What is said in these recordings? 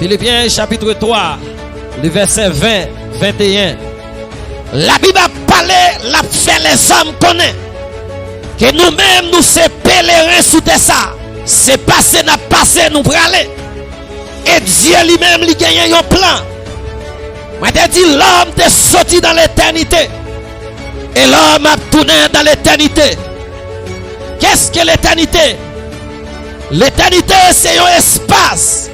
Philippiens chapitre 3, le verset 20, 21. La Bible a parlé, la fait les hommes connaître que nous-mêmes nous sommes pèlerins sous ça. C'est passé, n'a passé, nous praler. Et Dieu lui-même lui gagne un plan. Moi te dit l'homme est sorti dans l'éternité. Et l'homme a tourné dans l'éternité. Qu'est-ce que l'éternité? L'éternité c'est un espace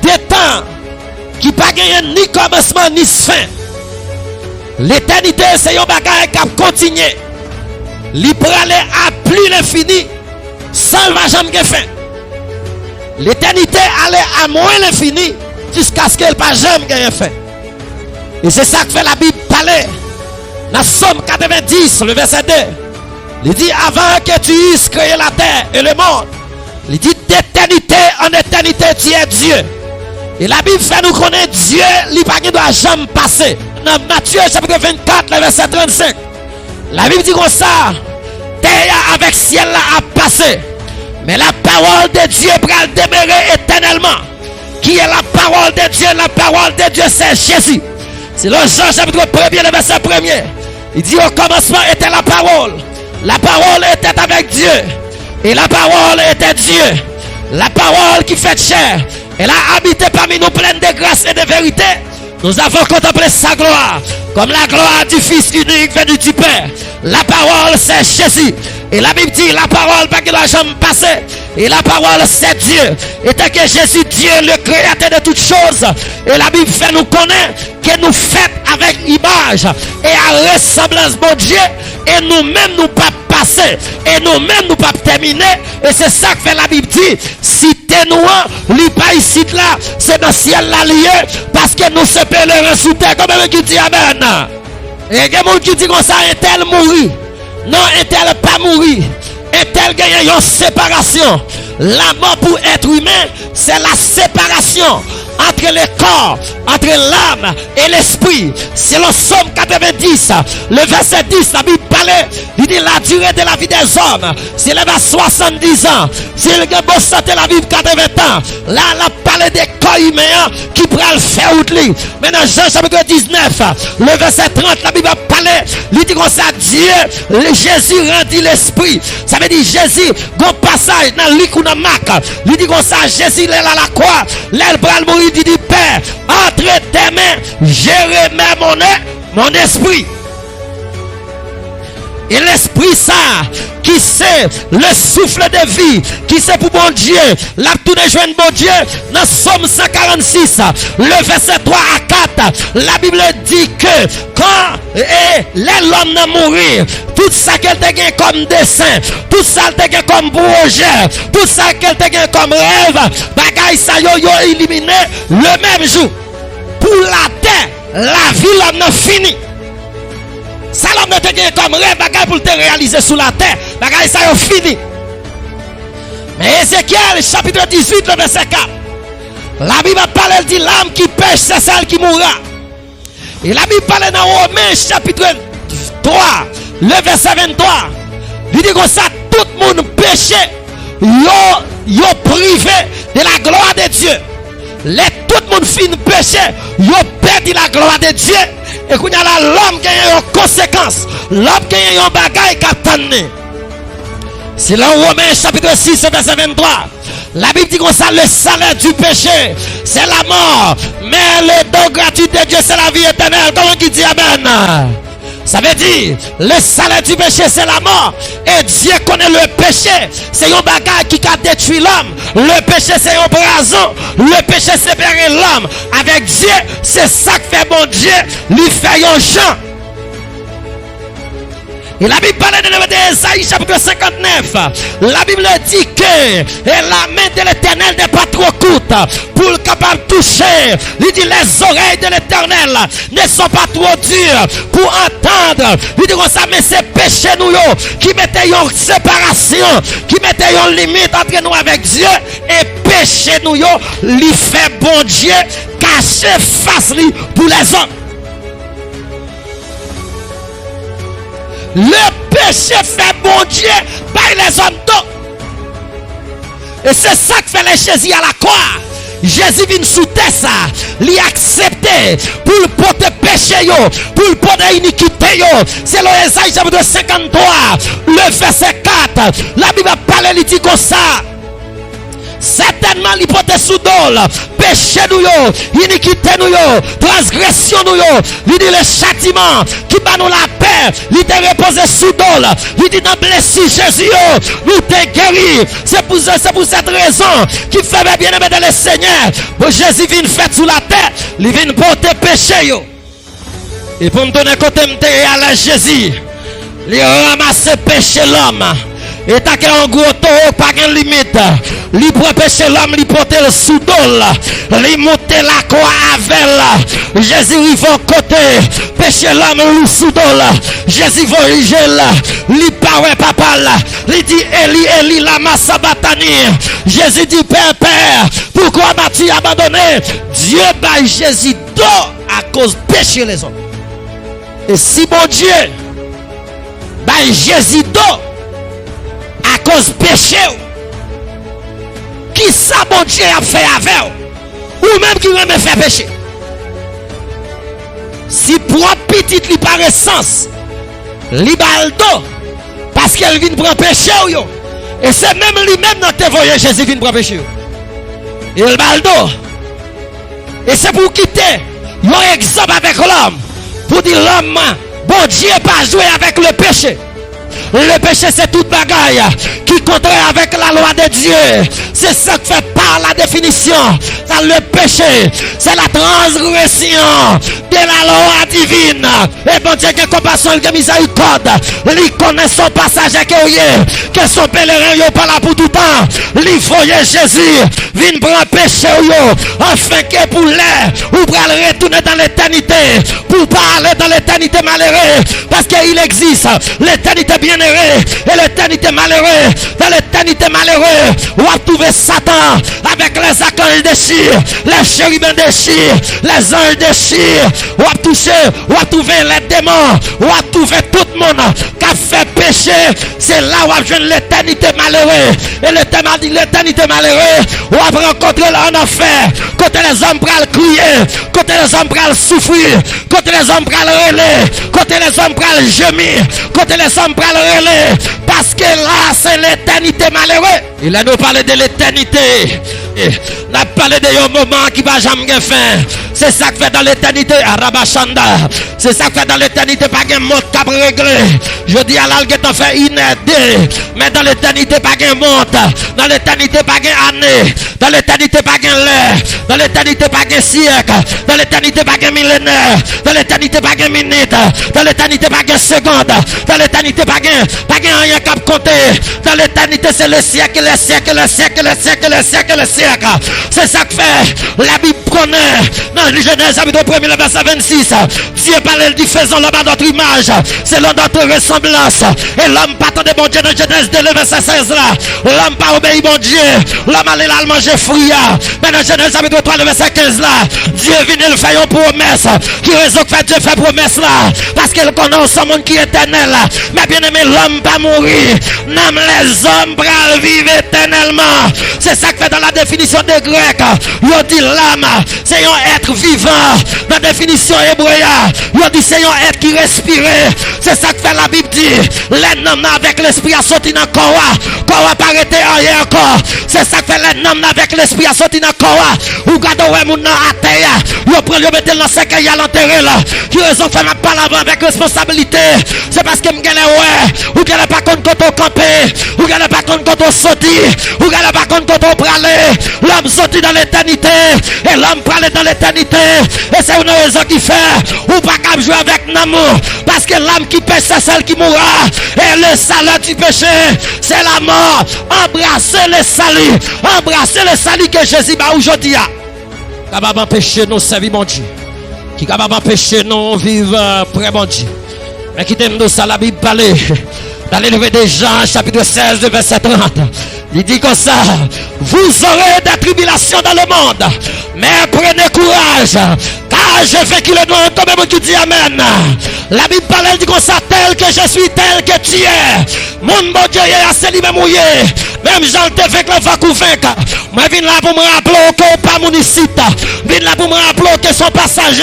de temps qui pas gagné ni commencement ni fin. L'éternité c'est un bagage qui continue. Il peut aller à plus l'infini sans jamais fin. L'éternité allait à moins l'infini jusqu'à ce qu'elle pas jamais fin. Et c'est ça que fait la Bible parler. Dans Somme 90, le verset 2. Il dit avant que tu eusses créé la terre et le monde. Il dit d'éternité en éternité tu es Dieu. Et la Bible fait nous connaître Dieu, il ne doit jamais passer. Dans Matthieu chapitre 24, le verset 35. La Bible dit comme ça, terre avec ciel là a passé. Mais la parole de Dieu va demeurer éternellement. Qui est la parole de Dieu? La parole de Dieu c'est Jésus. C'est le Jean chapitre 1er, le verset 1er. Il dit au commencement était la parole. La parole était avec Dieu. Et la parole était Dieu. La parole qui fait chair. Elle a habité parmi nous pleine de grâce et de vérité. Nous avons contemplé sa gloire. Comme la gloire du Fils unique venu du Père. La parole c'est Jésus. Et la Bible dit la parole pas qu'il a jamais passé. Et la parole c'est Dieu. Et tant que Jésus, Dieu, le créateur de toutes choses. Et la Bible fait nous connaître que nous faisons avec image et à ressemblance de Dieu. Et nous-mêmes nous pas passer. Et nous-mêmes nous pas terminer. Et c'est ça que fait la Bible dit. Si t'es noir, li pas ici là. C'est dans le ciel là lié. Parce que nous sommes pèlerins sous terre. Comme un qui dit amen. Et il y a des gens qui disent comme ça, est-elle mourir? Non, est-elle pas mourir? Est-elle gagne une séparation? La mort pour être humain, c'est la séparation entre le corps, entre l'âme et l'esprit. C'est le Somme 90, le verset 10, la Bible parle, il dit la durée de la vie des hommes, s'il est à 70 ans, s'il est bon santé la vie 80 ans, là, la parle des corps humains qui pourraient le faire oublier. Maintenant, Jean chapitre 19, le verset 30, la Bible parle, il dit comme ça, Dieu, Jésus rendit l'esprit. Ça veut dire Jésus, bon passage dans le livre de Marc, il dit comme ça, Jésus, il est à la croix, l'aile pour mourir. Il dit Père, entre tes mains, je remets mon esprit. Et l'esprit ça, qui c'est le souffle de vie, qui c'est pour bon Dieu, la tourne joindre bon Dieu, dans Somme 146, le verset 3 à 4, la Bible dit que quand l'homme n'a mourir, tout ça qu'elle te gagne comme dessin, tout ça qu'elle te gagne comme projet, tout ça qu'elle te gagne comme rêve, bagaille ça yo éliminé le même jour. Pour la terre, la vie l'homme n'a fini. Ça l'homme ne te gagne comme rêve, bagaille pour te réaliser sur la terre, bagaille ça yo fini. Mais Ézéchiel chapitre 18 le verset 4, la Bible parle, elle dit l'âme qui pêche c'est celle qui mourra. Et la Bible parle dans Romains chapitre 3 le verset 23, il dit comme ça, tout le monde péché, yo privé de la gloire de Dieu. Tout le monde finit péché, yo perdu la gloire de Dieu. Et qu'on a là l'homme qui a une conséquence, l'homme qui a un bagage qui attend. C'est là Romains chapitre 6 verset 23. La Bible dit comme ça, le salaire du péché, c'est la mort. Mais le don gratuit de Dieu, c'est la vie éternelle. Comment qui dit amen? Ça veut dire, le salaire du péché, c'est la mort. Et Dieu connaît le péché. C'est un bagage qui a détruit l'homme. Le péché, c'est un brason. Le péché, c'est séparer l'homme avec Dieu. C'est ça que fait bon Dieu. Lui fait un chant. Et la Bible parle de Esaïe chapitre 59. La Bible dit que la main de l'Éternel n'est pas trop courte pour le capable de toucher. Il dit les oreilles de l'Éternel ne sont pas trop dures pour entendre. Il dit comme ça, mais c'est péché nous qui mettait une séparation, qui mettait une limite entre nous avec Dieu. Et péché nous lui fait bon Dieu cacher face lui pour les hommes. Le péché fait bon Dieu par les hommes d'eau. Et c'est ça que fait les Jésus à la croix. Jésus vient sous terre ça, il accepté pour le porter péché yo, pour le porter iniquité yo. C'est le Ésaïe chapitre 53, le verset 4. La Bible parle, il dit comme ça. Certainement il porte sous dol péché nous yo, iniquité nous yo, transgression nous yo. Il dit le châtiment qui bat nous la paix, il te reposé sous dol. Il dit dans blessure Jésus yo, nous t'es guéri. C'est pour cette raison qui fait bien aimer dans le Seigneur. Bon, Jésus vient faire sous la terre, il vient porter péché yo. Et pour me donner côté à la Jésus, il ramasse péché l'homme. Et t'as qu'un gros taureau, pas de limite. Il prend péché l'homme, il porte le sous-dol. Il monte la croix avec. Jésus, il va côté. Péché l'homme, le sous-dol. Jésus va il parle papa là. Il dit Eli, Eli, lama sabachthani. Jésus dit Père, Père, pourquoi m'as-tu abandonné? Dieu bat Jésus d'eau à cause de péché les hommes. Et si mon Dieu bat Jésus d'eau à cause péché, qui ça bon Dieu a fait avec ou même qui me fait péché? Si pour petit li par essence li baldo parce qu'elle vient prendre péché yo, et c'est même lui-même dans tes voyages Jésus vient prendre péché, et le baldo, et c'est pour quitter mon exemple avec l'homme, pour dire l'homme bon Dieu pas jouer avec le péché. Le péché c'est toute bagaille qui contraire avec la loi de Dieu. C'est ça que fait par la définition. Le péché c'est la transgression de la loi divine. Et bon Dieu qui est compassion et miséricorde, il connaît son passage que son pèlerin yo pas là pour tout temps. Il voyait Jésus vient prendre péché yo afin que pour l'air ou pour retourner dans l'éternité, pour pas aller dans l'éternité malheureux, parce qu'il existe l'éternité bien-aimée et l'éternité malheureux. Dans l'éternité malheureux, on va trouver Satan avec les archanges déchirés, les chérubins déchirés, les anges déchirés. On va toucher, on va trouver les démons, on va trouver tout le monde qui a fait péché. C'est là où on va joindre l'éternité malheureux. Et l'éternité malheureux, on va rencontrer là en enfer. Côté les hommes pral crier, côté les hommes pral souffrir, côté les hommes pral relais, côté les hommes pral gémir, côté les hommes pral relais, parce que là c'est l'éternité malheureux. Il a nous parlé de l'éternité. On a parlé de un moment qui va jamais fin. C'est ça que fait dans l'éternité Arabachanda. C'est ça que fait dans l'éternité pas un monde qui a réglé. Je dis à l'algue t'en fait inédit. Mais dans l'éternité pas un monde. Dans l'éternité pas un année. Dans l'éternité pas un l'air. Dans l'éternité pas un siècle. Dans l'éternité pas un millénaire. Dans l'éternité pas un minute. Dans l'éternité pas un seconde. Dans l'éternité pas un rien qu'à compter. Dans l'éternité c'est le siècle, le siècle, le siècle, le siècle, le siècle, le siècle. C'est ça que fait la Bible connaît. Dans le Genèse chapitre 1er verset 26, Dieu parle du faisant l'homme à notre image, c'est l'homme notre ressemblance. Et l'homme pas de bon Dieu dans Genèse 2 verset 16 là. L'homme pas obéi bon Dieu. L'homme allait là manger fruit. Mais dans Genèse chapitre 3 verset 15 là, Dieu vient le faire une promesse. Qui raison que fait Dieu fait promesse là? Parce qu'il connaît son monde qui est éternel. Mais bien aimé, l'homme pas mourir. Non, les hommes pral vivre éternellement. C'est ça que fait dans la définition des Grecs. Ils dit l'âme, c'est un être vivant. Dans la définition hébreu, ils dit c'est un être qui respire. C'est ça que fait la Bible dit. Les hommes avec l'esprit à sortir dans le corps. Corps pas arrêté rien encore. C'est ça que fait les hommes avec l'esprit à sortir dans le corps. Ou gardez mon nom à terre. Ils prennent le mettre dans le sac et à l'enterrer là. Qui raison fait ma parole avec responsabilité. C'est parce que me gagne ouais. Ou gagne pas contre quand on camper. Ou gagne pas contre quand on sortir. Ou gagne pas contre quand on praler. L'homme sortit dans l'éternité. Et l'homme praler dans l'éternité. Et c'est une raison qui fait. Ou pas qu'à jouer avec l'amour. Parce que l'âme qui pêche c'est celle qui mourra. Et le salaire du péché c'est la mort. Embrassez le salut. Embrassez le salut que Jésus m'a aujourd'hui. Capable d'empêcher nous servir mon Dieu. Qui est capable d'empêcher nous vivre près mon Dieu. Mais qui t'aime nous ça la Bible parler. Dans le livre de Jean chapitre 16 verset 30. Il dit comme ça. Vous aurez des tribulations dans le monde. Mais prenez courage. Car je fais qu'il est noir comme qui dit amen. La Bible parle dit comme ça, tel que je suis, tel que tu es. Mon bon Dieu est assez libre mouillé. Même Jean te fait que l'on va convaincre. Moi, je viens là pour me rappeler que pas mon ici. Je viens là pour me rappeler que son passager.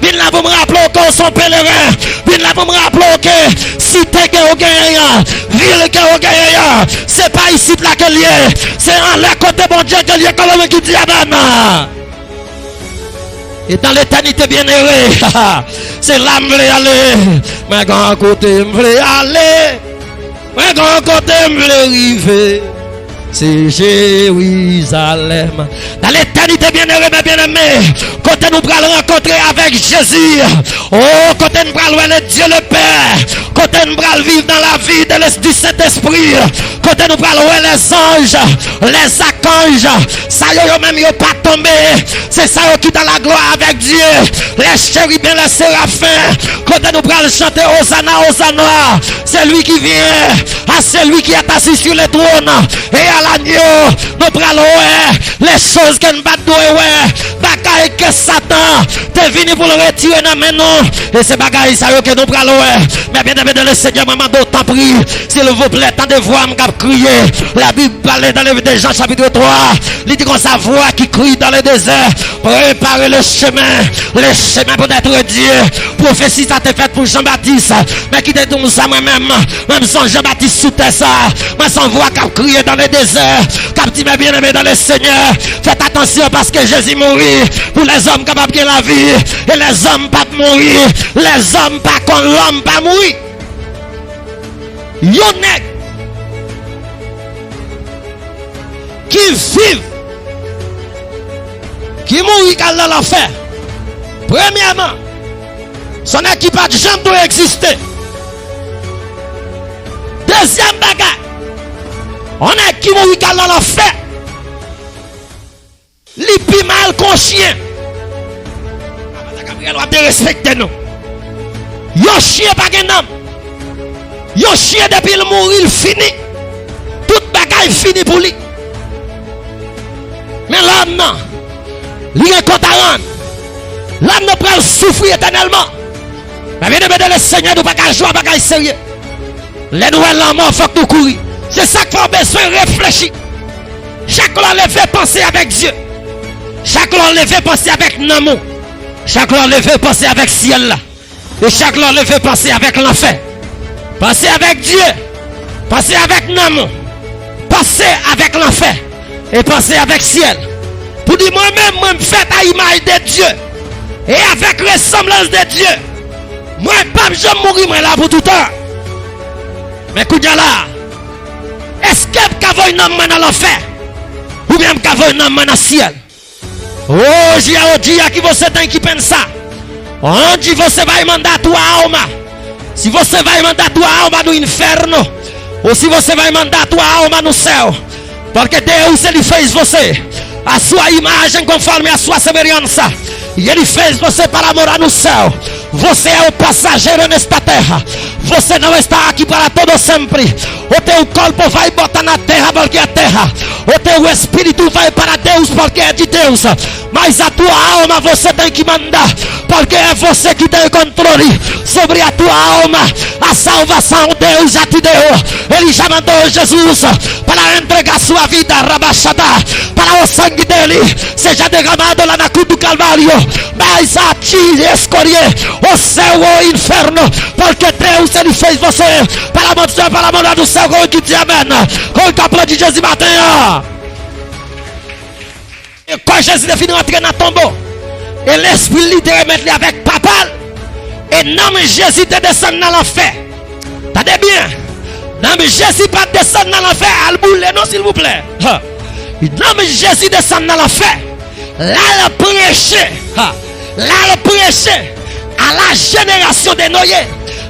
Je viens là pour me rappeler que son pèlerin. Je viens là pour me rappeler que si tu es gagnant, ville qui est gagnant, c'est pas ici là que lié. C'est en la côté bon Dieu que lié comme le qui dit Amen. Et dans l'éternité bien-aimée, c'est là que je veux aller. Mais quand côté je veux aller. Mais quand côté je veux arriver. C'est Jérusalem. Dans l'éternité bien-aimée, bien-aimé, quand nous allons rencontrer avec Jésus, oh, quand nous allons voir le Dieu le Père, quand nous allons vivre dans la vie du Saint-Esprit, quand nous allons voir les anges, les archanges, ça y est même pas tombé, c'est ça qui est dans la gloire avec Dieu, les chérubins, les séraphins, quand nous allons chanter Hosanna, Hosanna, c'est lui qui vient, à celui qui est assis sur le trône, et à l'agneau, nous allons les choses que nous battons, bagaille que Satan t'es venu pour le retirer dans nous, et c'est bagaille ça que nous allons, mais bien aimé de le Seigneur, maman, t'en prie, s'il vous plaît, tant de voix me crier, la Bible parle dans le livre de Jean chapitre 3, il dit qu'on sa voix qui crie dans le désert, préparer le chemin pour être Dieu, prophétie ça t'est fait pour Jean-Baptiste, mais qui te dit ça moi-même, même sans Jean-Baptiste sous terre ça, mais sans voix qui crier dans le désert, qui dit mais bien aimé dans le Seigneur, faites attention parce que Jésus mourit pour les hommes capables de la vie, et les hommes pas mourir, les hommes pas quand l'homme pas mourir. Yonek qui vivent, qui mourit dans l'enfer. Premièrement, son équipage jamais doit exister. Deuxième bagarre, on a qui mourit dans l'enfer. Les plus mal conscients. Gabriel doit respecter nous. Yo chien pas de nom. Yo chien depuis le mourir, il finit. Toute bagaille fini pour lui. Mais l'homme non. Il est compte à rendre. L'homme ne peut souffrir éternellement. Mais bien aimé le Seigneur, nous ne pouvons pas jouer à bagaille sérieux. Les nouvelles l'homme, il faut que nous courions. C'est ça qu'il faut besoin de réfléchir. Chaque l'on levé penser avec Dieu. Chaque l'on levé penser avec l'amour. Chaque l'on levé penser avec ciel là. Et chaque l'on levé penser avec l'enfer. Pensez avec Dieu. Pensez avec l'amour. Pensez avec l'enfer. Et pensez avec ciel. Pour dire moi-même, moi me fais à l'image de Dieu. Et avec ressemblance de Dieu. Moi, pas je mourir moi là pour tout le temps. Mais Koudia là. Est-ce que vous avez un homme dans l'enfer? Ou bien vous avez un homme dans le ciel? Oh, j'ai qui você tem que pensar. Onde você vai mandar a tua alma? Se você vai mandar a tua alma no inferno, ou se você vai mandar a tua alma no céu. Porque Deus, Ele fez você a sua imagem conforme a sua semelhança. E Ele fez você para morar no céu. Você é o passageiro nesta terra. Você não está aqui para todo sempre. O teu corpo vai botar na terra porque é terra. O teu espírito vai para Deus porque é de Deus. Mas a tua alma você tem que mandar, porque é você que tem controle sobre a tua alma. A salvação Deus já te deu. Ele já mandou Jesus para entregar sua vida, rabachada, para o sangue dele seja derramado lá na cruz do Calvário. Mas a ti escolher o céu ou o inferno, porque Deus ele fez você para morar no céu. Com que te amena, com que aplaude Jesus Matenha. Et quand Jésus est fini d'entrer dans le tombeau, et l'esprit littéralement avec papa, et non Jésus te descend dans l'enfer. T'as bien? Non Jésus pas descendre dans l'enfer, al boule, non s'il vous plaît. Non Jésus descend dans l'enfer. Là le prêcher, à la génération des noyés.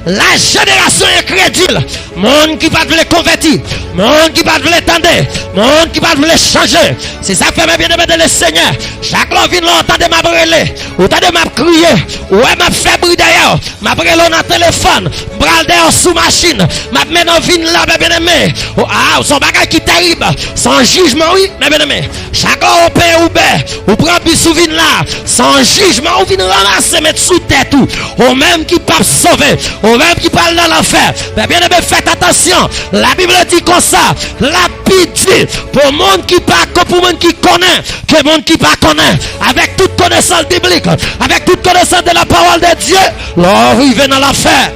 La génération incrédule, monde qui va le convertir, monde qui va le tendre, monde qui va le changer. C'est ça que fait bien aimé de le Seigneur. Chaque fois vient l'entendre m'a brûler, ou t'as de m'a crier, ou m'a fait bruit d'ailleurs, m'a brûlé dans téléphone, bral d'ailleurs sous machine, m'a mis dans vin là bien aimé. Ah, son bagage qui terrible, sans jugement oui, mais bien aimé. Chaque fois on paye ou bé, ou prend bis ou vin là, sans jugement, ou vin ramasser, mettre sous tête tout, ou même qui pas sauver, ou même qui parle dans l'enfer. Mais bien aimé, faites attention, la Bible dit comme ça, la pitié pour le monde qui pas, pour le monde qui connaît, que le monde qui pas connaît, avec toute connaissance biblique, avec toute connaissance de la parole de Dieu, l'arrive dans l'enfer.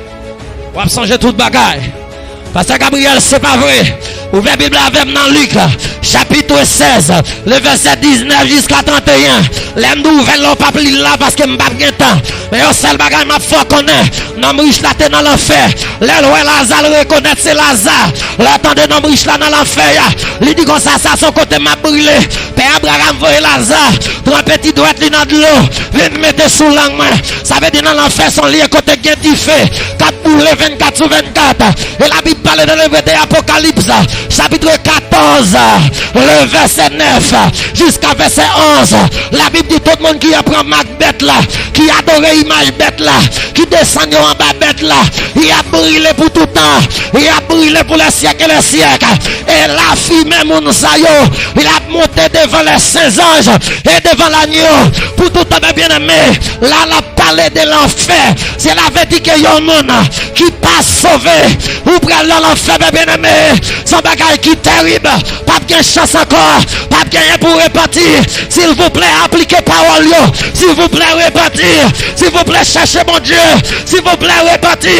On va changer toute bagaille. Parce que Gabriel, c'est pas vrai. Ouvrez la Bible avec dans Luc, chapitre 16, le verset 19 jusqu'à 31. Les nouvelles n'ont pas pris là parce que je n'ai pas de temps. Mais au seul bagage m'a fait connaître. Nom riche là dans l'enfer. Les lois Lazare reconnaître c'est Lazare. L'attendez nom riche là dans l'enfer. Il dit comme ça son côté m'a brûlé. Père Abraham voyait Lazare. Trois petits doigts dans de l'eau. Viens mettre sous la main. Ça veut dire dans l'enfer son lié côté qui est fait. 4 boulets 24 sur 24. Et la Bible parle dans le livre d'Apocalypse. Chapitre 14, le verset 9 jusqu'à verset 11. La Bible dit tout le monde qui apprend Macbeth là, qui adore l'image bête là, qui descend en bas bête là, il a brûlé pour tout temps, il a brûlé pour les siècles et les siècles. Et la fille même il a monté devant les saints anges et devant l'agneau pour tout temps bien aimé. Là, la parlé de l'enfer. C'est la veut dire qu'il y a un monde qui passe sauvé ou prend l'enfer bien aimé. Son bagage qui est terrible, pas de chance encore, pas de gagner pour repartir. S'il vous plaît, appliquez parole, s'il vous plaît, repartir. S'il vous plaît, cherchez mon Dieu. S'il vous plaît, repartir.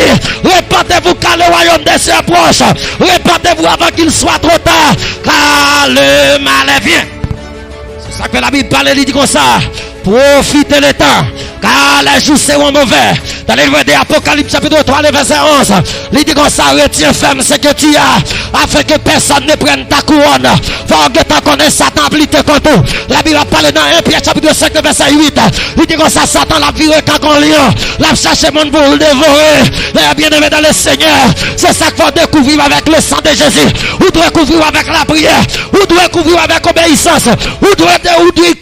Répandez-vous car le royaume des cieux approche. Répandez-vous avant qu'il soit trop tard, car le mal vient. C'est ça que la Bible parle, il dit comme ça. Profitez le temps, car les jours seront mauvais. Dans le livre d'Apocalypse chapitre 3, le verset 11, il dit comme ça, retiens ferme ce que tu as, afin que personne ne prenne ta couronne. Faut que tu connaisses Satan appliqué contre tout. La Bible parle dans 1 Pierre chapitre 5, le verset 8, il dit comme ça, Satan l'a viré quand on lion, l'a cherché mon pour le dévorer. Et bien aimé dans le Seigneur, c'est ça qu'il faut découvrir avec le sang de Jésus. Ou doit couvrir avec la prière, ou doit couvrir avec obéissance, ou doit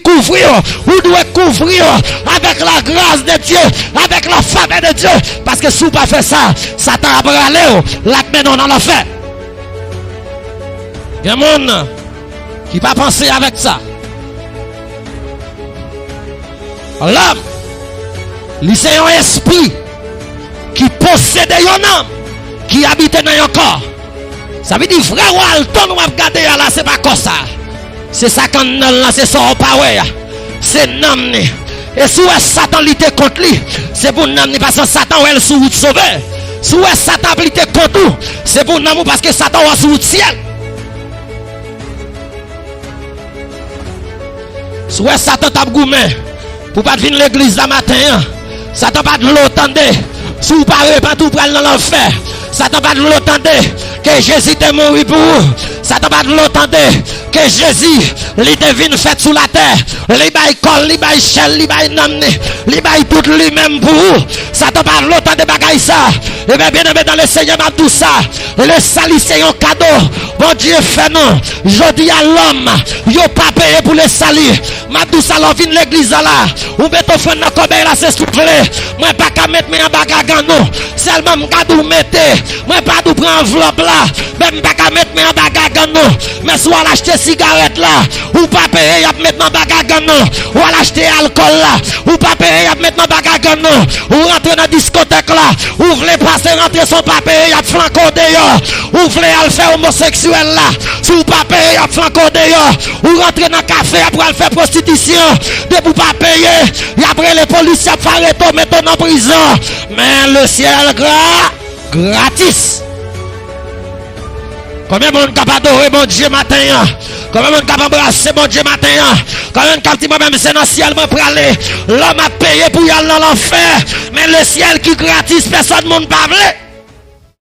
couvrir, ou doit couvrir avec la grâce de Dieu, avec la faveur de Dieu. Parce que si vous ne pas fait ça, Satan a bralé, la maintenant dans l'enfer. Il y a un monde qui va penser avec ça. L'homme, c'est un esprit qui possède un homme qui habite dans un corps. Ça veut dire, frère Walton, on va regarder là, c'est pas comme ça. C'est ça qu'on a là, c'est ça, c'est non. Et si Satan lutte contre lui, c'est pour nous parce que Satan est sous route sauvé. Si Satan lutte contre nous, c'est pour nous parce que Satan est sous route ciel. Si Satan t'a goumé pour pas venir l'église la matin, Satan pas de l'entendre. Si vous parlez pas tout prendre dans l'enfer, Satan pas de l'entendre que Jésus est mort pour vous. Satan pas de l'entendre que Jésus il devine fait sous la terre. Les bail col, les bail chel, les bail namné, les bail tout lui-même pour vous. Satan pas de l'entendre bagaille ça. Et bien aimé dans le Seigneur m'a tout ça. Le salut c'est un cadeau. Bon Dieu fait non. Je dis à l'homme, yo pas payé pour le salut. M'a tout ça l'on vient l'église là. Ou mettez ton frère dans combien là c'est soufflé. Moi pas qu'à mettre mes bagages non. Seulement m'gade ou mettez. Moi pas de prendre enveloppe là. Même pas qu'à mettre mes bagages non. Mais soit l'acheter cigarette là. Ou pas payer y a mettre dans bagages non. Ou l'acheter alcool là. Ou pas payer y a mettre dans bagages non. Ou rentrer dans discothèque là. Ou voulez passer rentrer son papier y a flanco dehors. Ou voulez aller faire homosexuel là. Si vous pas payer y a flanco dehors. Ou rentrer dans café pour aller faire prostitution. De vous pas payer. Y après les policiers faire mettre en prison. Mais le ciel gratis. Combien de monde capable d'adorer mon Dieu matin? Combien de monde capable d'embrasser mon Dieu matin? Combien de monde capable moi-même c'est dans le ciel pour aller? L'homme a payé pour y aller dans l'enfer. Mais le ciel qui gratis, personne ne monde pas.